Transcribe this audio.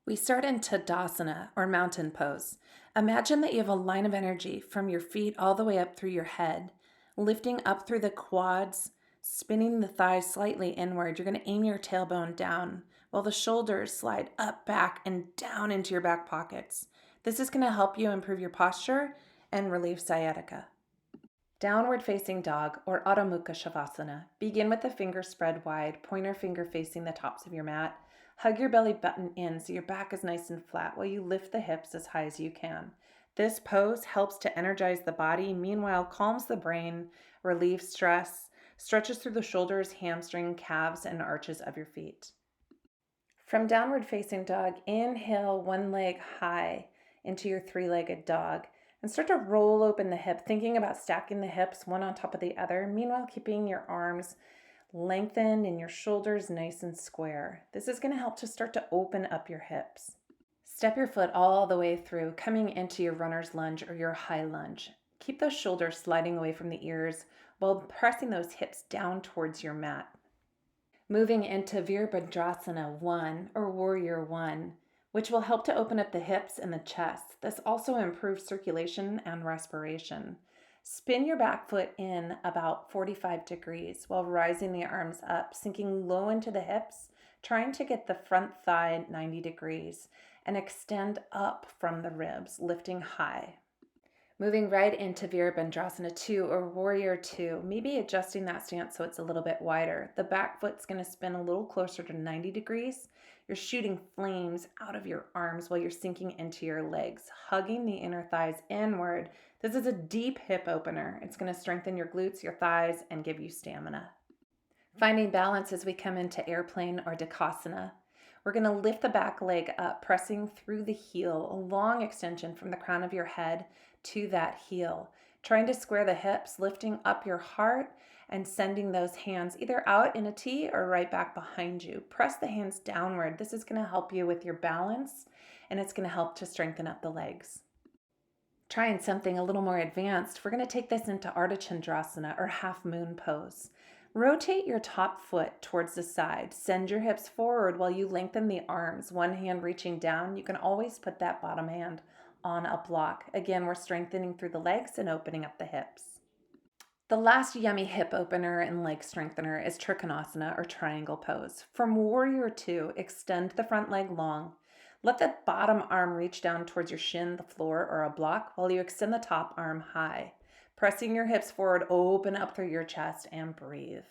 We start in Tadasana, or mountain pose. Imagine that you have a line of energy from your feet all the way up through your head, lifting up through the quads, spinning the thighs slightly inward. You're going to aim your tailbone down while the shoulders slide up, back, and down into your back pockets. This is going to help you improve your posture and relieve sciatica. Downward facing dog, or Adho Mukha Shavasana. Begin with the fingers spread wide, pointer finger facing the tops of your mat. Hug your belly button in so your back is nice and flat while you lift the hips as high as you can. This pose helps to energize the body, meanwhile calms the brain, relieves stress, stretches through the shoulders, hamstring, calves, and arches of your feet. From downward facing dog, inhale one leg high into your three-legged dog and start to roll open the hip, thinking about stacking the hips one on top of the other, meanwhile keeping your arms lengthened and your shoulders nice and square. This is going to help to start to open up your hips. Step your foot all the way through, coming into your runner's lunge or your high lunge. Keep those shoulders sliding away from the ears while pressing those hips down towards your mat. Moving into Virabhadrasana 1 or Warrior 1, which will help to open up the hips and the chest. This also improves circulation and respiration. Spin your back foot in about 45 degrees while rising the arms up, sinking low into the hips, trying to get the front thigh 90 degrees, and extend up from the ribs, lifting high. Moving right into Virabhadrasana 2 or Warrior 2, maybe adjusting that stance so it's a little bit wider. The back foot's going to spin a little closer to 90 degrees. You're shooting flames out of your arms while you're sinking into your legs, hugging the inner thighs inward. This is a deep hip opener. It's going to strengthen your glutes, your thighs, and give you stamina. Finding balance as we come into airplane or Dakasana. We're going to lift the back leg up, pressing through the heel, a long extension from the crown of your head to that heel. Trying to square the hips, lifting up your heart and sending those hands either out in a T or right back behind you. Press the hands downward. This is going to help you with your balance and it's going to help to strengthen up the legs. Trying something a little more advanced, we're going to take this into Ardha Chandrasana or half moon pose. Rotate your top foot towards the side. Send your hips forward while you lengthen the arms. One hand reaching down. You can always put that bottom hand on a block. Again, we're strengthening through the legs and opening up the hips. The last yummy hip opener and leg strengthener is Trikonasana or triangle pose. From Warrior 2, extend the front leg long. Let the bottom arm reach down towards your shin, the floor, or a block while you extend the top arm high. Pressing your hips forward, open up through your chest and breathe.